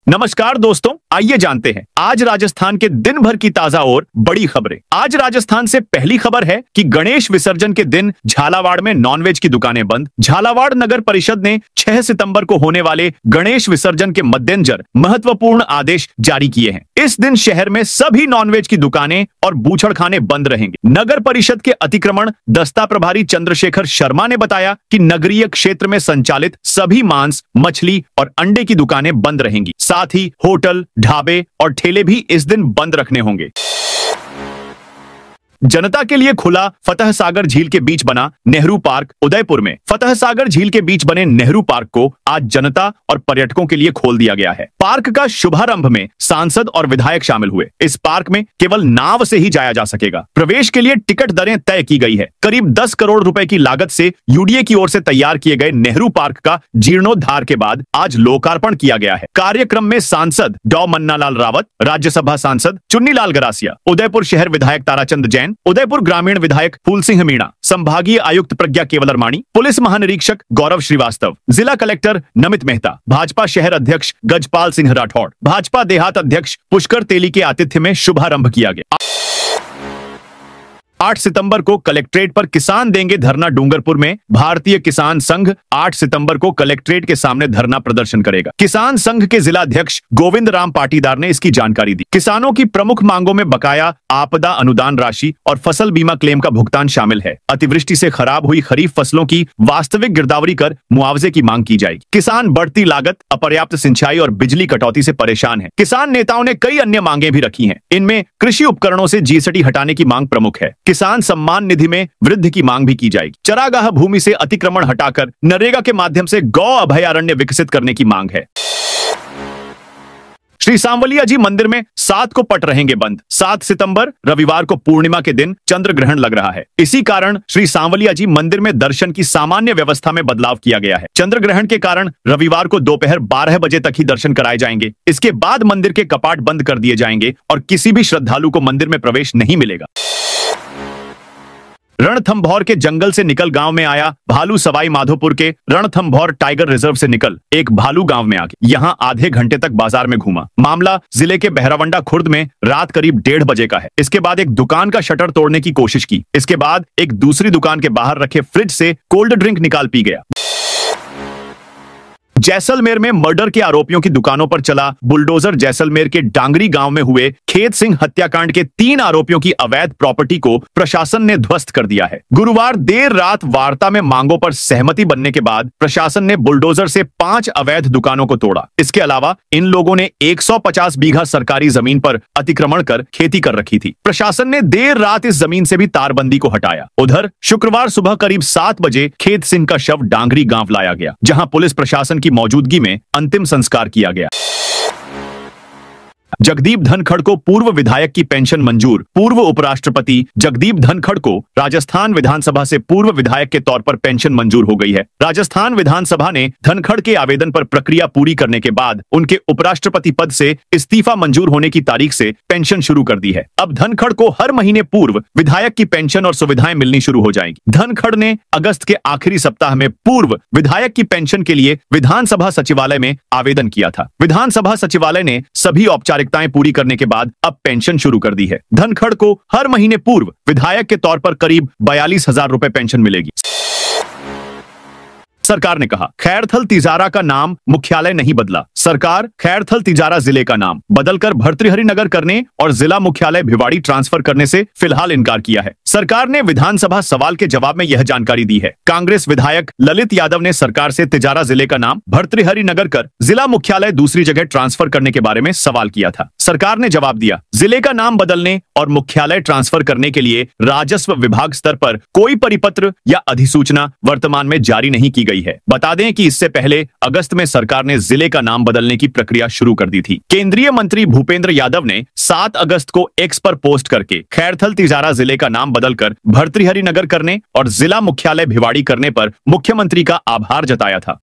नमस्कार दोस्तों, आइए जानते हैं आज राजस्थान के दिन भर की ताजा और बड़ी खबरें। आज राजस्थान से पहली खबर है कि गणेश विसर्जन के दिन झालावाड़ में नॉनवेज की दुकानें बंद। झालावाड़ नगर परिषद ने 6 सितंबर को होने वाले गणेश विसर्जन के मद्देनजर महत्वपूर्ण आदेश जारी किए हैं। इस दिन शहर में सभी नॉनवेज की दुकानें और बूचड़खाने बंद रहेंगे। नगर परिषद के अतिक्रमण दस्ता प्रभारी चंद्रशेखर शर्मा ने बताया कि नगरीय क्षेत्र में संचालित सभी मांस, मछली और अंडे की दुकानें बंद रहेंगी। साथ ही होटल, ढाबे और ठेले भी इस दिन बंद रखने होंगे। जनता के लिए खुला फतह सागर झील के बीच बना नेहरू पार्क उदयपुर में। फतह सागर झील के बीच बने नेहरू पार्क को आज जनता और पर्यटकों के लिए खोल दिया गया है। पार्क का शुभारंभ में सांसद और विधायक शामिल हुए। इस पार्क में केवल नाव से ही जाया जा सकेगा। प्रवेश के लिए टिकट दरें तय की गई है। करीब 10 करोड़ रुपए की लागत से यूडीए की ओर से तैयार किए गए नेहरू पार्क का जीर्णोद्धार के बाद आज लोकार्पण किया गया है। कार्यक्रम में सांसद डॉ मन्नालाल रावत, राज्यसभा सांसद चुन्नीलाल गरासिया, उदयपुर शहर विधायक ताराचंद जैन, उदयपुर ग्रामीण विधायक फूल सिंह मीणा, संभागीय आयुक्त प्रज्ञा केवलरमाणी, पुलिस महानिरीक्षक गौरव श्रीवास्तव, जिला कलेक्टर नमित मेहता, भाजपा शहर अध्यक्ष गजपाल सिंह राठौड़, भाजपा देहात अध्यक्ष पुष्कर तेली के आतिथ्य में शुभारंभ किया गया। 8 सितंबर को कलेक्ट्रेट पर किसान देंगे धरना। डूंगरपुर में भारतीय किसान संघ 8 सितंबर को कलेक्ट्रेट के सामने धरना प्रदर्शन करेगा। किसान संघ के जिला अध्यक्ष गोविंद राम पाटीदार ने इसकी जानकारी दी। किसानों की प्रमुख मांगों में बकाया आपदा अनुदान राशि और फसल बीमा क्लेम का भुगतान शामिल है। अतिवृष्टि से खराब हुई खरीफ फसलों की वास्तविक गिरदावरी कर मुआवजे की मांग की जाएगी। किसान बढ़ती लागत, अपर्याप्त सिंचाई और बिजली कटौती से परेशान है। किसान नेताओं ने कई अन्य मांगे भी रखी हैं। इनमें कृषि उपकरणों से जीएसटी हटाने की मांग प्रमुख है। किसान सम्मान निधि में वृद्धि की मांग भी की जाएगी। चरागाह भूमि से अतिक्रमण हटाकर नरेगा के माध्यम से गौ अभयारण्य विकसित करने की मांग है। श्री सांवलिया जी मंदिर में 7 को पट रहेंगे बंद। 7 सितंबर रविवार को पूर्णिमा के दिन चंद्र ग्रहण लग रहा है। इसी कारण श्री सांवलिया जी मंदिर में दर्शन की सामान्य व्यवस्था में बदलाव किया गया है। चंद्र ग्रहण के कारण रविवार को दोपहर 12 बजे तक ही दर्शन कराए जाएंगे। इसके बाद मंदिर के कपाट बंद कर दिए जाएंगे और किसी भी श्रद्धालु को मंदिर में प्रवेश नहीं मिलेगा। रणथंभौर के जंगल से निकल गांव में आया भालू। सवाई माधोपुर के रणथंभौर टाइगर रिजर्व से निकल एक भालू गांव में आ गया। यहां आधे घंटे तक बाजार में घूमा। मामला जिले के बहरावंडा खुर्द में रात करीब 1:30 बजे का है। इसके बाद एक दुकान का शटर तोड़ने की कोशिश की। इसके बाद एक दूसरी दुकान के बाहर रखे फ्रिज से कोल्ड ड्रिंक निकाल पी गया। जैसलमेर में मर्डर के आरोपियों की दुकानों पर चला बुलडोजर। जैसलमेर के डांगरी गांव में हुए खेत सिंह हत्याकांड के 3 आरोपियों की अवैध प्रॉपर्टी को प्रशासन ने ध्वस्त कर दिया है। गुरुवार देर रात वार्ता में मांगों पर सहमति बनने के बाद प्रशासन ने बुलडोजर से 5 अवैध दुकानों को तोड़ा। इसके अलावा इन लोगों ने 150 बीघा सरकारी जमीन पर अतिक्रमण कर खेती कर रखी थी। प्रशासन ने देर रात इस जमीन से भी तारबंदी को हटाया। उधर शुक्रवार सुबह करीब 7 बजे खेत सिंह का शव डांगरी गांव लाया गया, जहां पुलिस प्रशासन की मौजूदगी में अंतिम संस्कार किया गया। जगदीप धनखड़ को पूर्व विधायक की पेंशन मंजूर। पूर्व उपराष्ट्रपति जगदीप धनखड़ को राजस्थान विधानसभा से पूर्व विधायक के तौर पर पेंशन मंजूर हो गई है। राजस्थान विधानसभा ने धनखड़ के आवेदन पर प्रक्रिया पूरी करने के बाद उनके उपराष्ट्रपति पद से इस्तीफा मंजूर होने की तारीख से पेंशन शुरू कर दी है। अब धनखड़ को हर महीने पूर्व विधायक की पेंशन और सुविधाएं मिलनी शुरू हो जाएंगी। धनखड़ ने अगस्त के आखिरी सप्ताह में पूर्व विधायक की पेंशन के लिए विधानसभा सचिवालय में आवेदन किया था। विधानसभा सचिवालय ने सभी औपचारिकताएं पूरी करने के बाद अब पेंशन शुरू कर दी है। धनखड़ को हर महीने पूर्व विधायक के तौर पर करीब 42,000 रुपए पेंशन मिलेगी। सरकार ने कहा खैरथल तिजारा का नाम मुख्यालय नहीं बदला। सरकार खैरथल तिजारा जिले का नाम बदलकर भर्तृहरि नगर करने और जिला मुख्यालय भिवाड़ी ट्रांसफर करने से फिलहाल इनकार किया है। सरकार ने विधानसभा सवाल के जवाब में यह जानकारी दी है। कांग्रेस विधायक ललित यादव ने सरकार से तिजारा जिले का नाम भर्तृहरि नगर कर जिला मुख्यालय दूसरी जगह ट्रांसफर करने के बारे में सवाल किया था। सरकार ने जवाब दिया, जिले का नाम बदलने और मुख्यालय ट्रांसफर करने के लिए राजस्व विभाग स्तर पर कोई परिपत्र या अधिसूचना वर्तमान में जारी नहीं की गई है। बता दें कि इससे पहले अगस्त में सरकार ने जिले का नाम बदलने की प्रक्रिया शुरू कर दी थी। केंद्रीय मंत्री भूपेंद्र यादव ने 7 अगस्त को एक्स पर पोस्ट करके खैरथल तिजारा जिले का नाम बदलकर भर्तृहरि नगर करने और जिला मुख्यालय भिवाड़ी करने पर मुख्यमंत्री का आभार जताया था।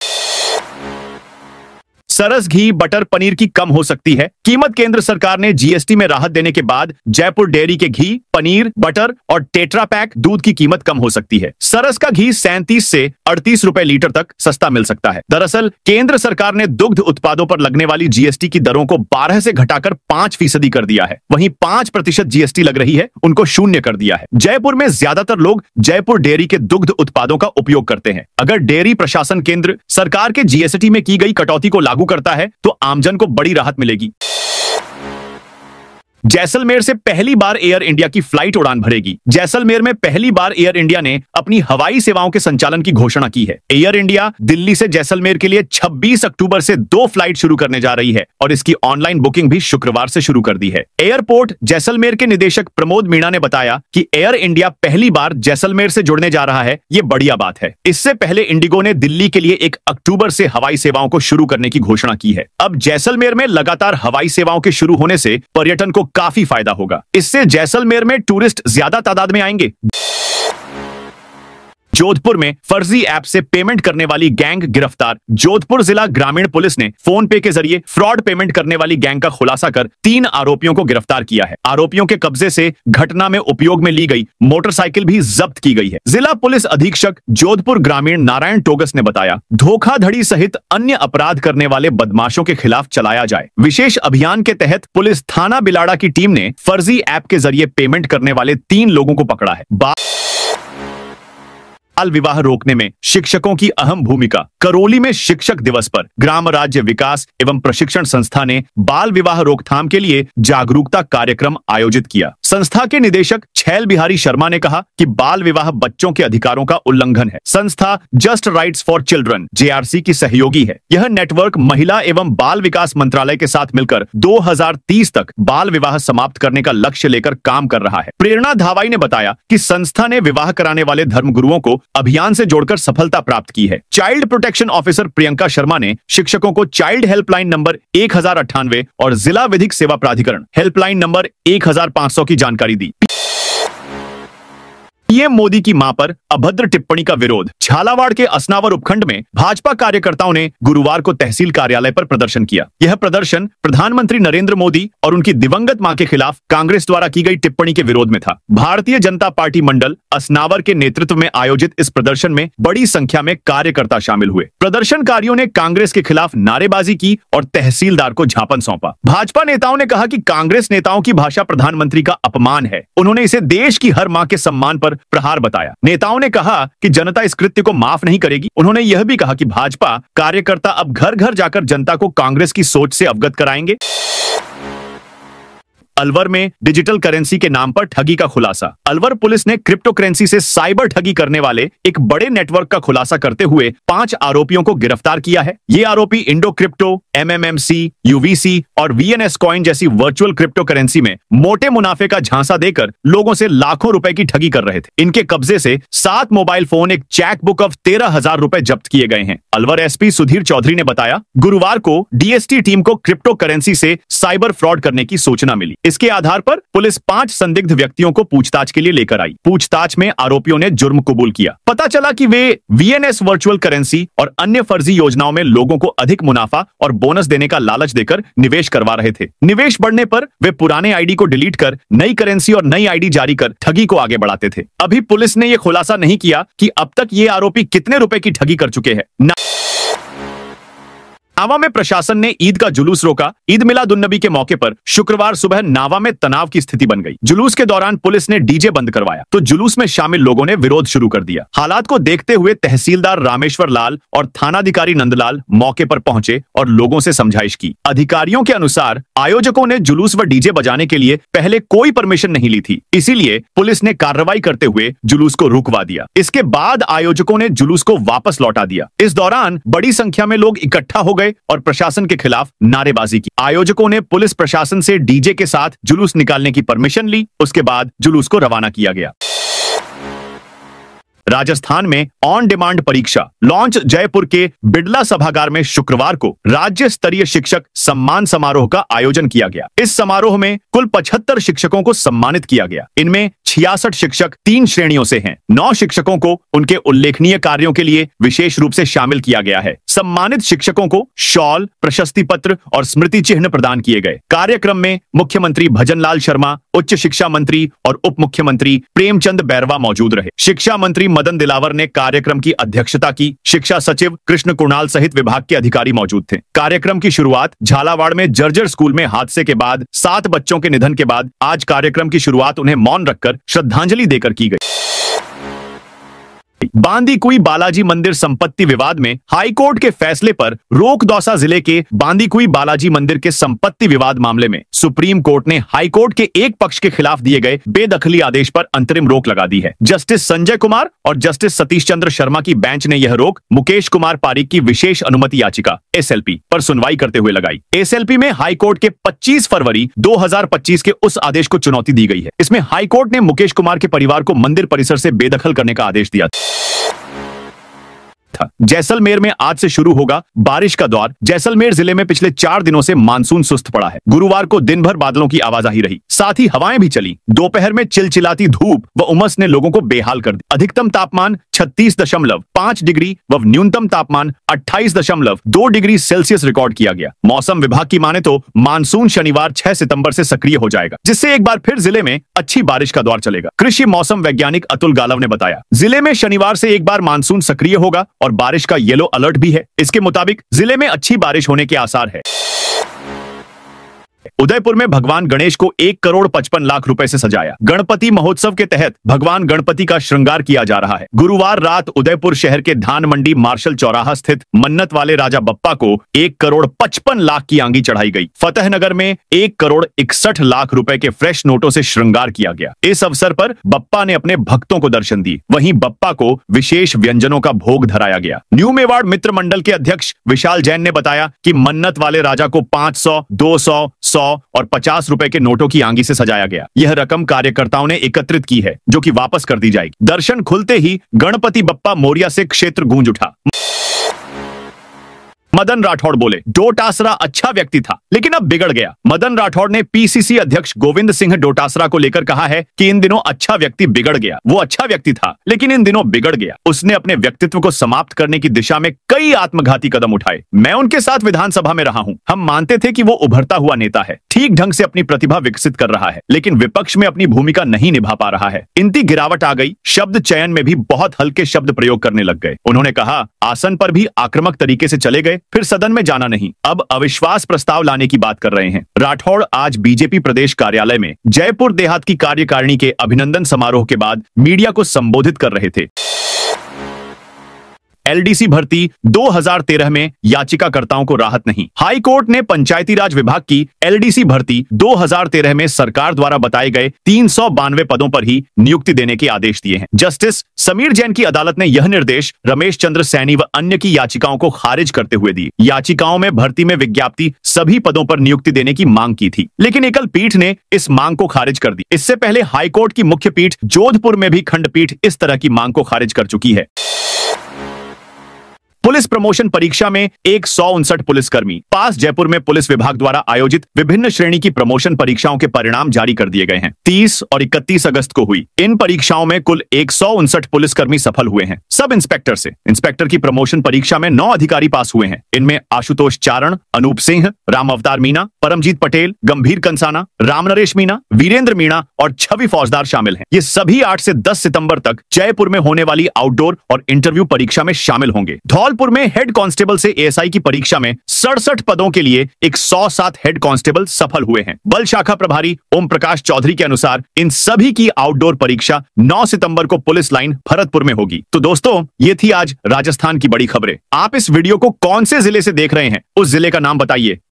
सरस, घी, बटर, पनीर की कम हो सकती है कीमत। केंद्र सरकार ने जीएसटी में राहत देने के बाद जयपुर डेयरी के घी, पनीर, बटर और टेट्रा पैक दूध की कीमत कम हो सकती है। सरस का घी 37 से 38 रुपए लीटर तक सस्ता मिल सकता है। दरअसल केंद्र सरकार ने दुग्ध उत्पादों पर लगने वाली जीएसटी की दरों को 12 से घटाकर 5% कर दिया है। वहीं 5% जीएसटी लग रही है, उनको शून्य कर दिया है। जयपुर में ज्यादातर लोग जयपुर डेयरी के दुग्ध उत्पादों का उपयोग करते हैं। अगर डेयरी प्रशासन केंद्र सरकार के जीएसटी में की गई कटौती को लागू करता है तो आमजन को बड़ी राहत मिलेगी। जैसलमेर से पहली बार एयर इंडिया की फ्लाइट उड़ान भरेगी। जैसलमेर में पहली बार एयर इंडिया ने अपनी हवाई सेवाओं के संचालन की घोषणा की है। एयर इंडिया दिल्ली से जैसलमेर के लिए 26 अक्टूबर से 2 फ्लाइट शुरू करने जा रही है और इसकी ऑनलाइन बुकिंग भी शुक्रवार से शुरू कर दी है। एयरपोर्ट जैसलमेर के निदेशक प्रमोद मीणा ने बताया कि एयर इंडिया पहली बार जैसलमेर से जुड़ने जा रहा है। ये बढ़िया बात है। इससे पहले इंडिगो ने दिल्ली के लिए 1 अक्टूबर से हवाई सेवाओं को शुरू करने की घोषणा की है। अब जैसलमेर में लगातार हवाई सेवाओं के शुरू होने से पर्यटन को काफी फायदा होगा। इससे जैसलमेर में टूरिस्ट ज्यादा तादाद में आएंगे। जोधपुर में फर्जी ऐप से पेमेंट करने वाली गैंग गिरफ्तार। जोधपुर जिला ग्रामीण पुलिस ने फोन पे के जरिए फ्रॉड पेमेंट करने वाली गैंग का खुलासा कर 3 आरोपियों को गिरफ्तार किया है। आरोपियों के कब्जे से घटना में उपयोग में ली गई मोटरसाइकिल भी जब्त की गई है। जिला पुलिस अधीक्षक जोधपुर ग्रामीण नारायण टोगस ने बताया, धोखाधड़ी सहित अन्य अपराध करने वाले बदमाशों के खिलाफ चलाया जाए विशेष अभियान के तहत पुलिस थाना बिलाड़ा की टीम ने फर्जी ऐप के जरिए पेमेंट करने वाले 3 लोगों को पकड़ा है। बाल विवाह रोकने में शिक्षकों की अहम भूमिका। करौली में शिक्षक दिवस पर ग्राम राज्य विकास एवं प्रशिक्षण संस्था ने बाल विवाह रोकथाम के लिए जागरूकता कार्यक्रम आयोजित किया। संस्था के निदेशक छैल बिहारी शर्मा ने कहा कि बाल विवाह बच्चों के अधिकारों का उल्लंघन है। संस्था just rights for children JRC की सहयोगी है। यह नेटवर्क महिला एवं बाल विकास मंत्रालय के साथ मिलकर 2030 तक बाल विवाह समाप्त करने का लक्ष्य लेकर काम कर रहा है। प्रेरणा धावाई ने बताया कि संस्था ने विवाह कराने वाले धर्मगुरुओं को अभियान से जोड़कर सफलता प्राप्त की है। Child protection officer Priyanka Sharma ने शिक्षकों को चाइल्ड हेल्पलाइन नंबर 1098 और जिला विधिक सेवा प्राधिकरण हेल्पलाइन नंबर 1500 की जानकारी दी। पीएम मोदी की मां पर अभद्र टिप्पणी का विरोध। झालावाड़ के असनावर उपखंड में भाजपा कार्यकर्ताओं ने गुरुवार को तहसील कार्यालय पर प्रदर्शन किया। यह प्रदर्शन प्रधानमंत्री नरेंद्र मोदी और उनकी दिवंगत मां के खिलाफ कांग्रेस द्वारा की गई टिप्पणी के विरोध में था। भारतीय जनता पार्टी मंडल असनावर के नेतृत्व में आयोजित इस प्रदर्शन में बड़ी संख्या में कार्यकर्ता शामिल हुए। प्रदर्शनकारियों ने कांग्रेस के खिलाफ नारेबाजी की और तहसीलदार को ज्ञापन सौंपा। भाजपा नेताओं ने कहा कि कांग्रेस नेताओं की भाषा प्रधानमंत्री का अपमान है। उन्होंने इसे देश की हर मां के सम्मान पर प्रहार बताया। नेताओं ने कहा कि जनता इस कृत्य को माफ नहीं करेगी। उन्होंने यह भी कहा कि भाजपा कार्यकर्ता अब घर घर जाकर जनता को कांग्रेस की सोच से अवगत कराएंगे। अलवर में डिजिटल करेंसी के नाम पर ठगी का खुलासा। अलवर पुलिस ने क्रिप्टो करेंसी से साइबर ठगी करने वाले एक बड़े नेटवर्क का खुलासा करते हुए 5 आरोपियों को गिरफ्तार किया है। ये आरोपी इंडो क्रिप्टो, MMMC, UVC और VNS कॉइन जैसी वर्चुअल क्रिप्टो करेंसी में मोटे मुनाफे का झांसा देकर लोगों से लाखों रुपए की ठगी कर रहे थे। इनके कब्जे से 7 मोबाइल फोन, एक चेक बुक ऑफ 13,000 रुपए जब्त किए गए हैं। अलवर SP सुधीर चौधरी ने बताया, गुरुवार को DST टीम को क्रिप्टो करेंसी से साइबर फ्रॉड करने की सूचना मिली। इसके आधार पर पुलिस 5 संदिग्ध व्यक्तियों को पूछताछ के लिए लेकर आई। पूछताछ में आरोपियों ने जुर्म कबूल किया। पता चला कि वे VNS वर्चुअल करेंसी और अन्य फर्जी योजनाओं में लोगों को अधिक मुनाफा और बोनस देने का लालच देकर निवेश करवा रहे थे। निवेश बढ़ने पर वे पुराने आईडी को डिलीट कर नई करेंसी और नई आईडी जारी कर ठगी को आगे बढ़ाते थे। अभी पुलिस ने यह खुलासा नहीं किया कि अब तक ये आरोपी कितने रुपए की ठगी कर चुके हैं। नावा में प्रशासन ने ईद का जुलूस रोका। ईद मिलादुन्नबी के मौके पर शुक्रवार सुबह नावा में तनाव की स्थिति बन गई। जुलूस के दौरान पुलिस ने डीजे बंद करवाया तो जुलूस में शामिल लोगों ने विरोध शुरू कर दिया। हालात को देखते हुए तहसीलदार रामेश्वर लाल और थानाधिकारी नंदलाल मौके पर पहुंचे और लोगों से समझाइश की। अधिकारियों के अनुसार आयोजकों ने जुलूस व डीजे बजाने के लिए पहले कोई परमिशन नहीं ली थी, इसीलिए पुलिस ने कार्रवाई करते हुए जुलूस को रुकवा दिया। इसके बाद आयोजकों ने जुलूस को वापस लौटा दिया। इस दौरान बड़ी संख्या में लोग इकट्ठा हो गए और प्रशासन के खिलाफ नारेबाजी की। आयोजकों ने पुलिस प्रशासन से डीजे के साथ जुलूस निकालने की परमिशन ली। उसके बाद जुलूस को रवाना किया गया। राजस्थान में ऑन डिमांड परीक्षा लॉन्च। जयपुर के बिड़ला सभागार में शुक्रवार को राज्य स्तरीय शिक्षक सम्मान समारोह का आयोजन किया गया। इस समारोह में कुल 75 शिक्षकों को सम्मानित किया गया। इनमें 66 शिक्षक 3 श्रेणियों से हैं। 9 शिक्षकों को उनके उल्लेखनीय कार्यों के लिए विशेष रूप से शामिल किया गया है। सम्मानित शिक्षकों को शॉल, प्रशस्ति पत्र और स्मृति चिन्ह प्रदान किए गए। कार्यक्रम में मुख्यमंत्री भजनलाल शर्मा, उच्च शिक्षा मंत्री और उप मुख्यमंत्री प्रेमचंद बैरवा मौजूद रहे। शिक्षा मंत्री मदन दिलावर ने कार्यक्रम की अध्यक्षता की। शिक्षा सचिव कृष्ण कुणाल सहित विभाग के अधिकारी मौजूद थे। कार्यक्रम की शुरुआत झालावाड़ में जर्जर स्कूल में हादसे के बाद 7 बच्चों के निधन के बाद आज कार्यक्रम की शुरुआत उन्हें मौन रखकर श्रद्धांजलि देकर की गई। बांदीकुई बालाजी मंदिर संपत्ति विवाद में हाईकोर्ट के फैसले पर रोक। दौसा जिले के बांदीकुई बालाजी मंदिर के संपत्ति विवाद मामले में सुप्रीम कोर्ट ने हाईकोर्ट के एक पक्ष के खिलाफ दिए गए बेदखली आदेश पर अंतरिम रोक लगा दी है। जस्टिस संजय कुमार और जस्टिस सतीश चंद्र शर्मा की बेंच ने यह रोक मुकेश कुमार पारीक की विशेष अनुमति याचिका SLP पर सुनवाई करते हुए लगाई। SLP में हाईकोर्ट के 25 फरवरी 2025 के उस आदेश को चुनौती दी गई है। इसमें हाईकोर्ट ने मुकेश कुमार के परिवार को मंदिर परिसर से बेदखल करने का आदेश दिया था। जैसलमेर में आज से शुरू होगा बारिश का दौर। जैसलमेर जिले में पिछले 4 दिनों से मानसून सुस्त पड़ा है। गुरुवार को दिन भर बादलों की आवाजाही रही, साथ ही हवाएं भी चली। दोपहर में चिलचिलाती धूप व उमस ने लोगों को बेहाल कर दिया। अधिकतम तापमान 36.5 डिग्री व न्यूनतम तापमान 28.2 डिग्री सेल्सियस रिकॉर्ड किया गया। मौसम विभाग की माने तो मानसून शनिवार 6 सितंबर से सक्रिय हो जाएगा, जिससे एक बार फिर जिले में अच्छी बारिश का दौर चलेगा। कृषि मौसम वैज्ञानिक अतुल गालव ने बताया, जिले में शनिवार से एक बार मानसून सक्रिय होगा और बारिश का येलो अलर्ट भी है। इसके मुताबिक जिले में अच्छी बारिश होने के आसार है। उदयपुर में भगवान गणेश को 1,55,00,000 रुपए से सजाया। गणपति महोत्सव के तहत भगवान गणपति का श्रृंगार किया जा रहा है। गुरुवार रात उदयपुर शहर के धान मंडी मार्शल चौराहा स्थित मन्नत वाले राजा बप्पा को 1,55,00,000 की आंगी चढ़ाई गई। फतेहनगर में 1,61,00,000 रुपए के फ्रेश नोटों से श्रृंगार किया गया। इस अवसर पर बप्पा ने अपने भक्तों को दर्शन दिए। वहीं बप्पा को विशेष व्यंजनों का भोग धराया गया। न्यू मेवाड़ मित्र मंडल के अध्यक्ष विशाल जैन ने बताया कि मन्नत वाले राजा को 500, 200, 100 और 50 रुपए के नोटों की आंगी से सजाया गया। यह रकम कार्यकर्ताओं ने एकत्रित की है, जो कि वापस कर दी जाएगी। दर्शन खुलते ही गणपति बप्पा मोरिया से क्षेत्र गूंज उठा। मदन राठौड़ बोले, डोटासरा अच्छा व्यक्ति था लेकिन अब बिगड़ गया। मदन राठौड़ ने PCC अध्यक्ष गोविंद सिंह डोटासरा को लेकर कहा है कि इन दिनों अच्छा व्यक्ति बिगड़ गया। वो अच्छा व्यक्ति था लेकिन इन दिनों बिगड़ गया। उसने अपने व्यक्तित्व को समाप्त करने की दिशा में कई आत्मघाती कदम उठाए। मैं उनके साथ विधानसभा में रहा हूं। हम मानते थे कि वो उभरता हुआ नेता है, ठीक ढंग से अपनी प्रतिभा विकसित कर रहा है, लेकिन विपक्ष में अपनी भूमिका नहीं निभा पा रहा है। इनकी गिरावट आ गई। शब्द चयन में भी बहुत हल्के शब्द प्रयोग करने लग गए। उन्होंने कहा, आसन पर भी आक्रामक तरीके से चले गए, फिर सदन में जाना नहीं, अब अविश्वास प्रस्ताव लाने की बात कर रहे हैं। राठौड़ आज बीजेपी प्रदेश कार्यालय में जयपुर देहात की कार्यकारिणी के अभिनंदन समारोह के बाद मीडिया को संबोधित कर रहे थे। LDC भर्ती 2013 में याचिकाकर्ताओं को राहत नहीं। हाई कोर्ट ने पंचायती राज विभाग की LDC भर्ती 2013 में सरकार द्वारा बताए गए 392 पदों पर ही नियुक्ति देने के आदेश दिए हैं। जस्टिस समीर जैन की अदालत ने यह निर्देश रमेश चंद्र सैनी व अन्य की याचिकाओं को खारिज करते हुए दिए। याचिकाओं में भर्ती में विज्ञप्ति सभी पदों पर नियुक्ति देने की मांग की थी, लेकिन एकल पीठ ने इस मांग को खारिज कर दी। इससे पहले हाईकोर्ट की मुख्य पीठ जोधपुर में भी खंडपीठ इस तरह की मांग को खारिज कर चुकी है। पुलिस प्रमोशन परीक्षा में 159 पुलिसकर्मी पास। जयपुर में पुलिस विभाग द्वारा आयोजित विभिन्न श्रेणी की प्रमोशन परीक्षाओं के परिणाम जारी कर दिए गए हैं। 30 और 31 अगस्त को हुई इन परीक्षाओं में कुल 159 पुलिसकर्मी सफल हुए हैं। सब इंस्पेक्टर से इंस्पेक्टर की प्रमोशन परीक्षा में 9 अधिकारी पास हुए हैं। इनमें आशुतोष चारण, अनूप सिंह, राम अवतार मीणा, परमजीत पटेल, गंभीर कंसाना, राम नरेश मीणा, वीरेंद्र मीणा और छवि फौजदार शामिल हैं। ये सभी 8 से 10 सितंबर तक जयपुर में होने वाली आउटडोर और इंटरव्यू परीक्षा में शामिल होंगे। धौलपुर में हेड कांस्टेबल से ASI की परीक्षा में 67 पदों के लिए 107 हेड कांस्टेबल सफल हुए हैं। बल शाखा प्रभारी ओम प्रकाश चौधरी के अनुसार इन सभी की आउटडोर परीक्षा 9 सितंबर को पुलिस लाइन भरतपुर में होगी। तो दोस्तों, ये थी आज राजस्थान की बड़ी खबरें। आप इस वीडियो को कौन से जिले से देख रहे हैं, उस जिले का नाम बताइए।